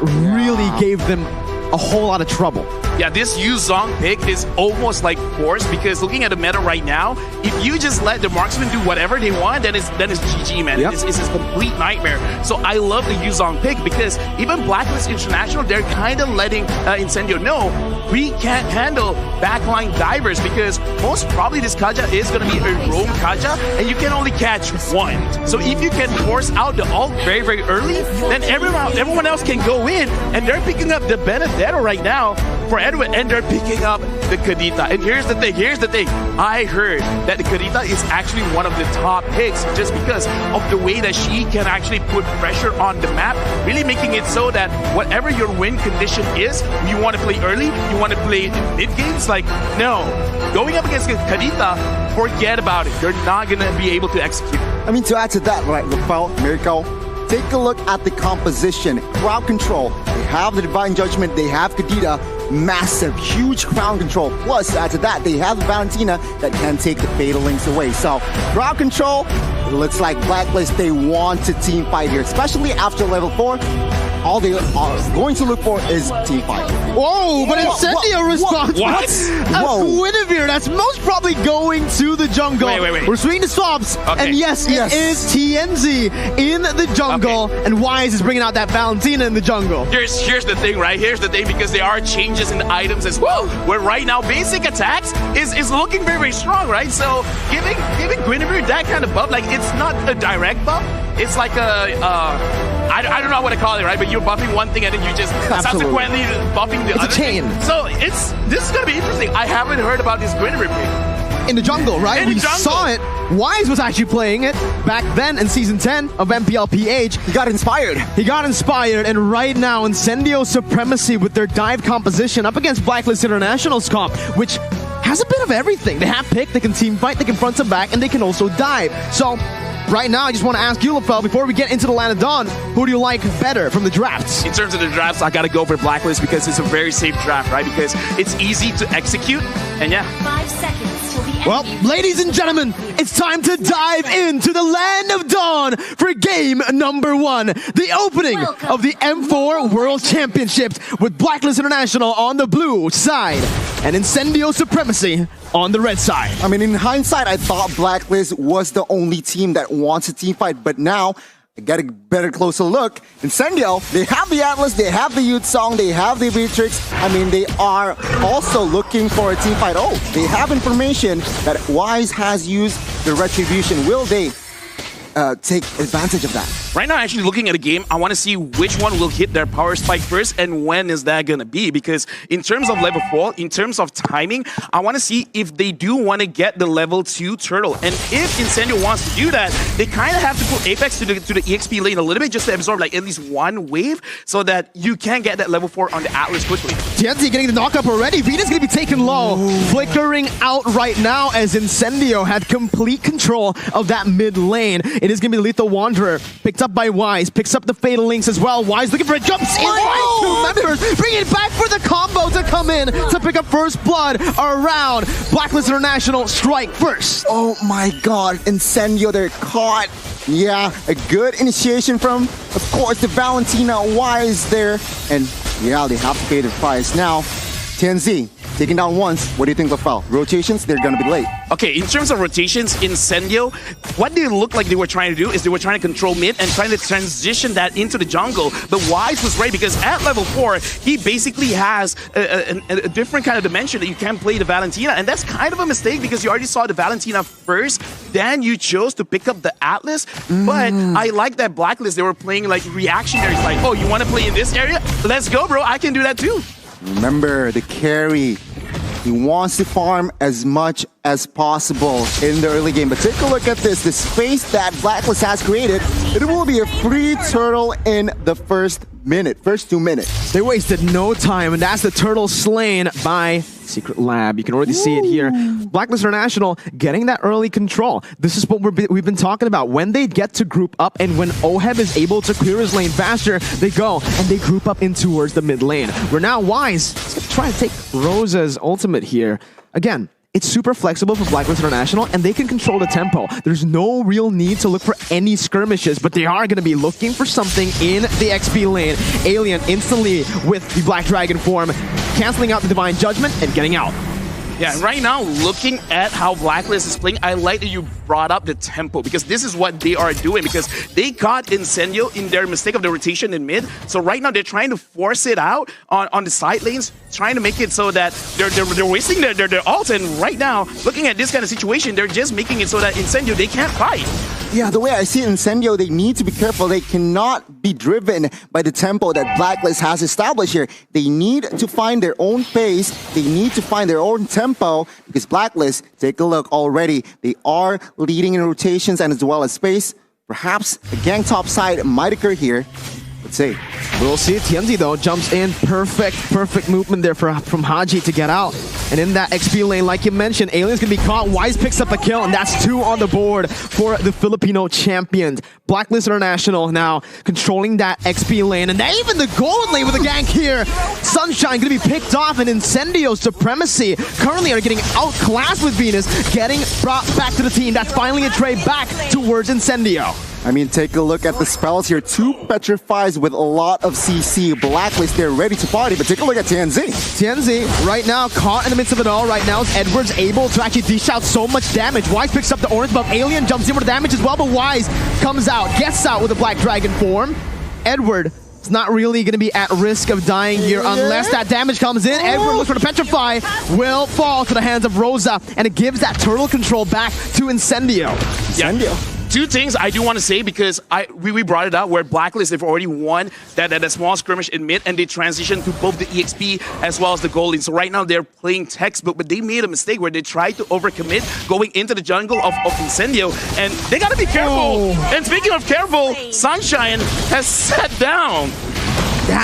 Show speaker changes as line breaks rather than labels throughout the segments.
that really gave them a whole lot of trouble.
Yeah, this Yu Zhong pick is almost like forced because looking at the meta right now, if you just let the marksman do whatever they want, then it's GG, man.
Yep.
It's a complete nightmare. So I love the Yu Zhong pick because even Blacklist International, they're kind of letting Incendio know we can't handle backline divers because most probably this Kaja is going to be a roam Kaja and you can only catch one. So if you can force out the ult very, very early, then everyone else can go in and they're picking up the Benedetto right now for Edwin, and they're picking up the Kadita. And here's the thing. I heard that the Kadita is actually one of the top picks just because of the way that she can actually put pressure on the map, really making it so that whatever your win condition is, you want to play early, you want to play in mid games, like, no. Going up against Kadita, forget about it. You're not going to be able to execute.
I mean, to add to that, right, Rafael, Miracle, take a look at the composition. Crowd control. They have the Divine Judgment. They have Kadita. Massive, huge crowd control. Plus, add to that, they have Valentina that can take the Fatal Links away. So, crowd control, it looks like Blacklist, they want to team fight here, especially after level 4. All they are going to look for is team fight.
Whoa, but Incendio responds.
What?
Guinevere, that's most probably going to the jungle.
Wait.
We're swinging the swaps,
Okay.
and yes, it is TNZ in the jungle, and Wise is bringing out that Valentina in the jungle.
Here's the thing, right? Here's the thing, because there are changes in the items as well. Where right now basic attacks is looking very, very strong, right? So giving Guinevere that kind of buff, like it's not a direct buff. It's like I don't know what to call it, right? But you're buffing one thing and then you just subsequently buffing the other
chain.
thing. So this is gonna be interesting. I haven't heard about this Guinevere pick.
In the jungle, right? We saw it. Wise was actually playing it back then in Season 10 of MPLPH.
He got inspired.
And right now, Incendio Supremacy with their dive composition up against Blacklist International's comp, which has a bit of everything. They have pick, they can team fight, they can front and back, and they can also dive. So, right now, I just want to ask you, Lafel, before we get into the Land of Dawn, who do you like better from the drafts?
In terms of the drafts, I gotta go for Blacklist because it's a very safe draft, right? Because it's easy to execute, and yeah.
5 seconds till the end.
Well, ladies and gentlemen, it's time to dive into the Land of Dawn for game number 1. The opening of the M4 World Championships with Blacklist International on the blue side and Incendio Supremacy on the red side.
I mean, in hindsight, I thought Blacklist was the only team that wants a team fight, but now I got a better closer look. Incendio, they have the Atlas, they have the Youth Song, they have the Beatrix. I mean, they are also looking for a team fight. Oh, they have information that Wise has used the Retribution. Will they take advantage of that?
Right now, actually looking at a game, I want to see which one will hit their power spike first and when is that going to be. Because in terms of level 4, in terms of timing, I want to see if they do want to get the level 2 turtle. And if Incendio wants to do that, they kind of have to put Apex to the EXP lane a little bit just to absorb like at least one wave so that you can get that level 4 on the Atlas quickly.
TNT getting the knock up already. Vita's going to be taken low. Flickering out right now as Incendio had complete control of that mid lane. It is going to be the Lethal Wanderer. Picked up by Wise. Picks up the Fatal Links as well. Wise looking for it. Jumps in. Two members. Bring it back for the combo to come in to pick up first blood around Blacklist International. Strike first.
Oh my god. Incendio, they're caught. Yeah, a good initiation from, of course, the Valentina Wise there. And yeah, they have to pay the price. Now, TNZ, taking down once. What do you think, Lafel? Rotations, they're going to be late.
Okay, in terms of rotations, Incendio, what they looked like they were trying to do is they were trying to control mid and trying to transition that into the jungle. But Wise was right because at level 4, he basically has a different kind of dimension that you can play the Valentina. And that's kind of a mistake because you already saw the Valentina first, then you chose to pick up the Atlas. But I like that Blacklist, they were playing like reactionaries, like, oh, you want to play in this area? Let's go, bro. I can do that too.
Remember, the carry, he wants to farm as much as possible in the early game. But take a look at this. The space that Blacklist has created, it will be a free turtle in the first 2 minutes.
They wasted no time, and that's the turtle slain by Secret Lab. You can already see it here. Blacklist International getting that early control. This is what we've been talking about. When they get to group up and when Oheb is able to clear his lane faster, they go and they group up in towards the mid lane. We're now Wise. He's going to try to take Rosa's ultimate here. Again, it's super flexible for Blacklist International, and they can control the tempo. There's no real need to look for any skirmishes, but they are going to be looking for something in the XP lane. Alien instantly with the Black Dragon form, canceling out the Divine Judgment and getting out.
Yeah, right now, looking at how Blacklist is playing, I like that you brought up the tempo, because this is what they are doing, because they got Incendio in their mistake of the rotation in mid. So right now, they're trying to force it out on the side lanes, trying to make it so that they're wasting their ults. And right now, looking at this kind of situation, they're just making it so that Incendio, they can't fight.
Yeah, the way I see Incendio, they need to be careful. They cannot be driven by the tempo that Blacklist has established here. They need to find their own pace. They need to find their own tempo, because Blacklist, take a look already. They are leading in rotations and as well as space. Perhaps a gang top side might occur here. Let's see.
We'll see. TNZ, though, jumps in. Perfect movement there from Haji to get out. And in that XP lane, like you mentioned, Alien's going to be caught. Wise picks up a kill, and that's 2 on the board for the Filipino champions. Blacklist International now controlling that XP lane. And even the gold lane with a gank here. Sunshine going to be picked off, and Incendio Supremacy currently are getting outclassed with Venus, getting brought back to the team. That's finally a trade back towards Incendio.
I mean, take a look at the spells here. 2 Petrifies with a lot of CC. Blacklist, they're ready to party, but take a look at TNZ.
TNZ, right now, caught in the midst of it all. Right now, Edward's able to actually dish out so much damage. Wise picks up the orange buff. Alien jumps in with the damage as well, but Wise comes out, gets out with a Black Dragon form. Edward is not really going to be at risk of dying here unless that damage comes in. Edward looks for the Petrify, will fall to the hands of Rosa, and it gives that turtle control back to Incendio.
Incendio.
2 things I do want to say, because we brought it out where Blacklist, they've already won that small skirmish in mid, and they transitioned to both the EXP as well as the gold lane. So right now they're playing textbook, but they made a mistake where they tried to overcommit going into the jungle of Incendio, and they got to be careful. And speaking of careful, Sunshine has sat down.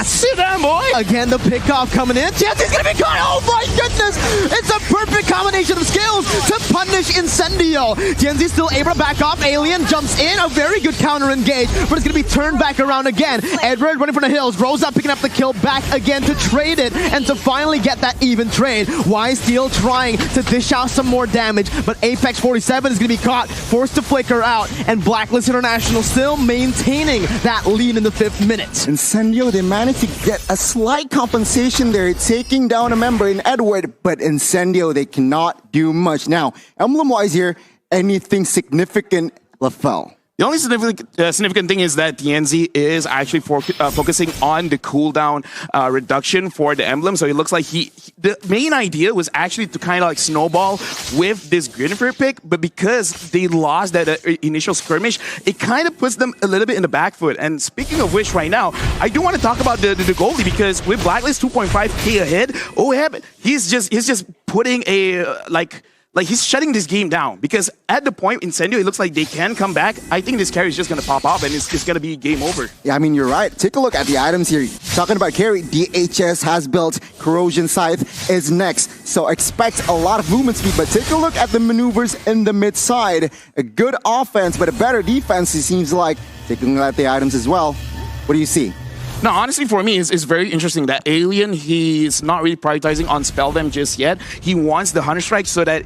Sit down, boy!
Again, the pickoff coming in. TNZ's gonna be caught! Oh my goodness! It's a perfect combination of skills to punish Incendio. TNZ still able to back off. Alien jumps in. A very good counter engage, but it's gonna be turned back around again. Edward running from the hills. Rosa picking up the kill back again to trade it and to finally get that even trade. Wise still trying to dish out some more damage, but Apex 47 is gonna be caught, forced to flicker out, and Blacklist International still maintaining that lead in the 5th minute.
Incendio, they managed to get a slight compensation there, taking down a member in Edward, but Incendio, they cannot do much. Now, emblem-wise here, anything significant, LaFell?
The only significant thing is that TNZ is actually focusing on the cooldown reduction for the emblem. So it looks like the main idea was actually to kind of like snowball with this Greenford pick, but because they lost that initial skirmish, it kind of puts them a little bit in the back foot. And speaking of which, right now, I do want to talk about the goalie, because with Blacklist 2.5k ahead, Oheb, he's just putting a like he's shutting this game down, because at the point Incendio, it looks like they can come back. I think this carry is just going to pop up, and it's going to be game over.
Yeah, I mean, you're right. Take a look at the items here. Talking about carry, DHS has built, Corrosion Scythe is next. So expect a lot of movement speed, but take a look at the maneuvers in the mid side. A good offense, but a better defense, it seems like. Taking a look at the items as well. What do you see?
No, honestly, for me, it's very interesting that Alien, he's not really prioritizing on spell them just yet. He wants the Hunter Strike so that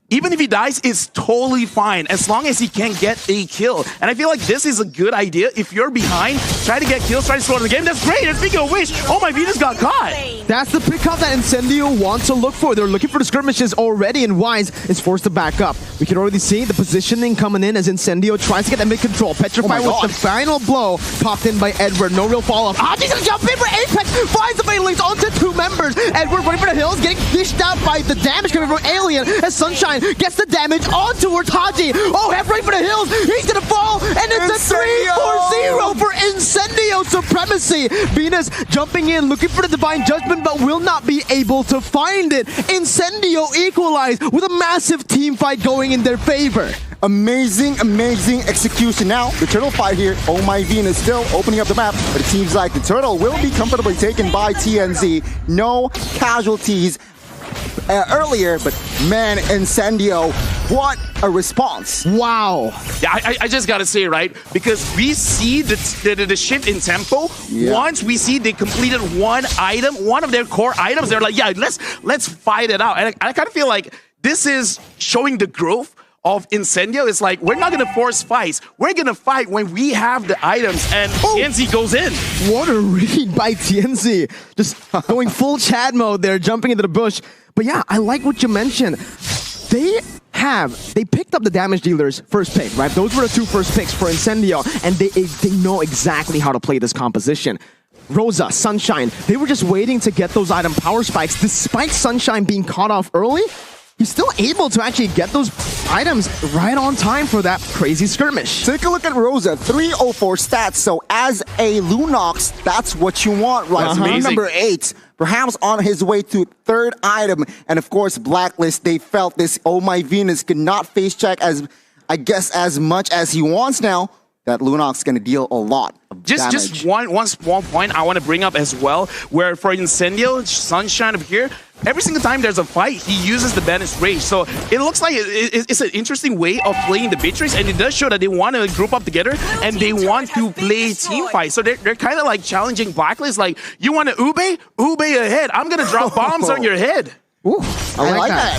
even if he dies, it's totally fine as long as he can get a kill. And I feel like this is a good idea. If you're behind, try to get kills, try to slow the game. That's great. And speaking of which, oh my, Venus got caught.
That's the pickup that Incendio wants to look for. They're looking for the skirmishes already, and Wise is forced to back up. We can already see the positioning coming in as Incendio tries to get that mid control. Petrify with the final blow popped in by Edward. No real follow-up. Haji's gonna jump in for Apex. Finds the main links onto 2 members. Edward running for the hills, getting dished out by the damage coming from Alien as Sunshine gets the damage on towards Haji. Oh, head right for the hills. He's gonna fall, and it's a 3-4-0 for Incendio Supremacy. Venus jumping in, looking for the Divine Judgment, but will not be able to find it. Incendio equalized with a massive team fight going in their favor.
Amazing, amazing execution. Now, the turtle fight here. Oh my, Venus still opening up the map, but it seems like the turtle will be comfortably taken by TNZ. No casualties earlier, but man, Incendio, what a response.
Wow.
Yeah, I just gotta say, right, because we see the shift in tempo. Yeah. Once we see they completed one item, one of their core items, they're like, yeah, let's fight it out. And I kind of feel like this is showing the growth of Incendio. It's like, we're not going to force fights. We're going to fight when we have the items, and TNZ goes in.
What a read by TNZ. Just going full Chad mode there, jumping into the bush. But yeah, I like what you mentioned. They picked up the damage dealer's first pick, right? Those were the 2 first picks for Incendio, and they know exactly how to play this composition. Rosa, Sunshine, they were just waiting to get those item power spikes. Despite Sunshine being caught off early, he's still able to actually get those items right on time for that crazy skirmish.
Take a look at Rosa, 304 stats. So as a Lunox, that's what you want, right? Number 8, perhaps on his way to 3rd item. And of course, Blacklist, they felt this Oh My Venus could not face check as, I guess, as much as he wants now. That Lunox is going to deal a lot of damage.
Just one small point I want to bring up as well, where for Incendio, Sunshine over here, every single time there's a fight, he uses the Banished Rage. So it looks like it's an interesting way of playing the Beatrice, and it does show that they want to group up together and they want to play team fight. So they're kind of like challenging Blacklist, like, you want to ube? Ube ahead. I'm going to drop bombs on your head.
Ooh, I like that.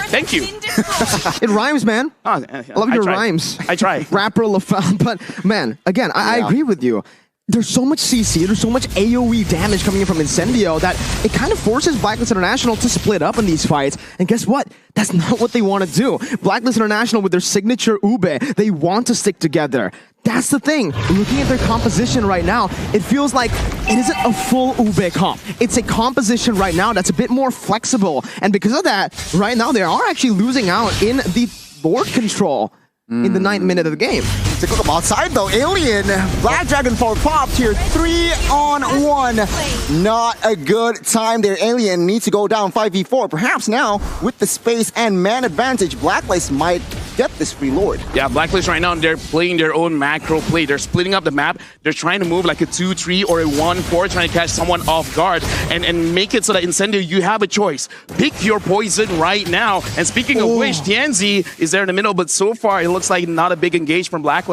Thank you.
It rhymes, man.
Oh,
I love your rhymes.
I try.
Rapper LaFound, but man, again, I agree with you. There's so much CC, there's so much AoE damage coming in from Incendio that it kind of forces Blacklist International to split up in these fights. And guess what? That's not what they want to do. Blacklist International, with their signature ube, they want to stick together. That's the thing. Looking at their composition right now, it feels like it isn't a full ube comp. It's a composition right now that's a bit more flexible. And because of that, right now they are actually losing out in the board control in the 9th minute of the game.
Take a look outside though. Alien, Black Dragon Fall popped here. 3-on-1. Not a good time there. Alien needs to go down 5v4. Perhaps now, with the space and man advantage, Blacklist might get this free Lord.
Yeah, Blacklist right now, they're playing their own macro play. They're splitting up the map. They're trying to move like a 2-3 or a 1-4, trying to catch someone off guard and make it so that Incendio, you have a choice. Pick your poison right now. And speaking of which, TNZ is there in the middle, but so far it looks like not a big engage from Blacklist.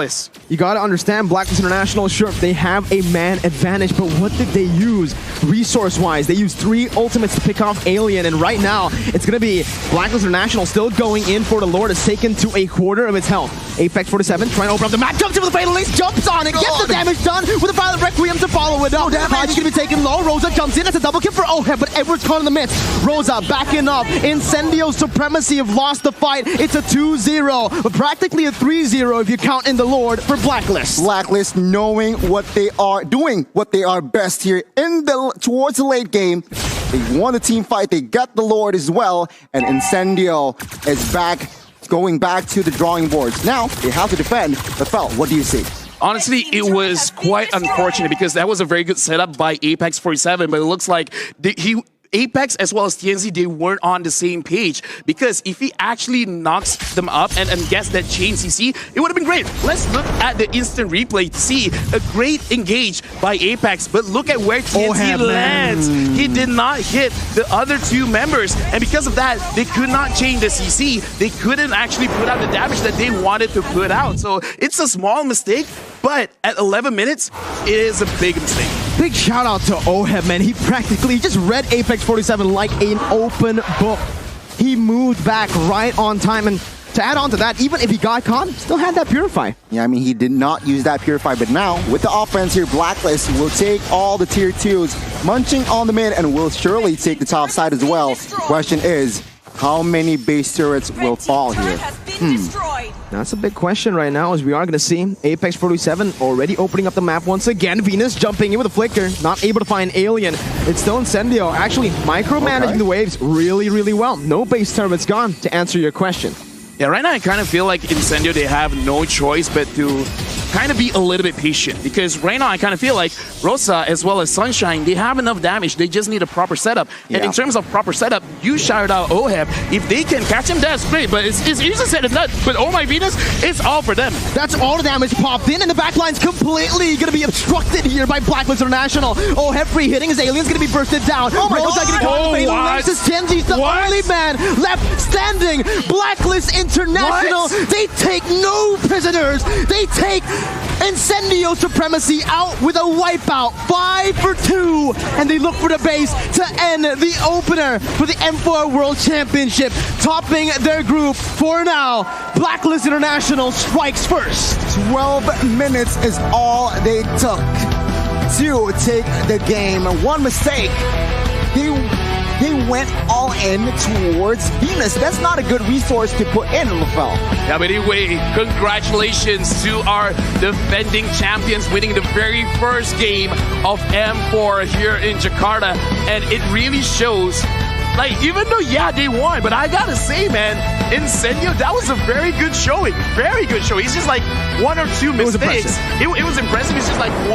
You gotta understand, Blacklist International, sure, they have a man advantage, but what did they use resource-wise? They used 3 ultimates to pick off Alien, and right now, it's gonna be Blacklist International still going in for the Lord. It's taken to a quarter of its health. Apex 47 trying to open up the map, jumps in with the Fatal Ace, jumps on it, gets the damage done with a Violent Requiem to follow it up. Haji's gonna be taken low. Rosa jumps in. That's a double kill for Oheb, but Edward's caught in the midst. Rosa backing up. Incendio Supremacy have lost the fight. It's a 2-0, but practically a 3-0 if you count in the Lord for Blacklist.
Blacklist knowing what they are doing, what they are best here in the towards the late game. They won the team fight. They got the Lord as well, and Incendio is back. Going back to the drawing boards. Now, they have to defend the Fel. What do you see?
Honestly, it was quite unfortunate because that was a very good setup by Apex 47, but it looks like Apex as well as TNZ, they weren't on the same page, because if he actually knocks them up and gets that chain CC, it would have been great. Let's look at the instant replay to see a great engage by Apex, but look at where TNZ lands. He did not hit the other 2 members, and because of that, they could not chain the CC. They couldn't actually put out the damage that they wanted to put out. So it's a small mistake, but at 11 minutes, it is a big mistake.
Big shout out to Oheb, man. He practically just read Apex 47 like an open book. He moved back right on time, and to add on to that, even if he got caught, still had that Purify.
Yeah, I mean, he did not use that Purify, but now, with the offense here, Blacklist will take all the tier 2s, munching on the mid, and will surely take the top side as well. Question is, how many base turrets will fall here?
That's a big question right now, as we are going to see Apex 47 already opening up the map once again. Venus jumping in with a flicker, not able to find Alien. It's still Incendio, actually micromanaging the waves really, really well. No base turrets gone, to answer your question.
Yeah, right now I kind of feel like Incendio, they have no choice but to kind of be a little bit patient, because right now I kind of feel like Rosa as well as Sunshine, they have enough damage. They just need a proper setup. And in terms of proper setup, you shouted out Oheb. If they can catch him, that's great, but it's easier said than done. But Oh My Venus, it's all for them.
That's all the damage popped in, and the backline's completely going to be obstructed here by Blacklist International. Oheb free hitting his Alien's going to be bursted down. Oh my God! TNZ's the only man left standing. Blacklist International, they take no prisoners. They take Incendio Supremacy out with a wipeout, 5 for 2, and they look for the base to end the opener for the M4 World Championship, topping their group for now. Blacklist International strikes first.
12 minutes is all they took to take the game. One mistake, they went all in towards Venus. That's not a good resource to put in, LaFell.
Yeah, but anyway, congratulations to our defending champions winning the very first game of M4 here in Jakarta. And it really shows, like, even though, yeah, they won, but I gotta say, man, Incendio, that was a very good showing. Very good show. He's just like one or two mistakes. It was impressive. It's just like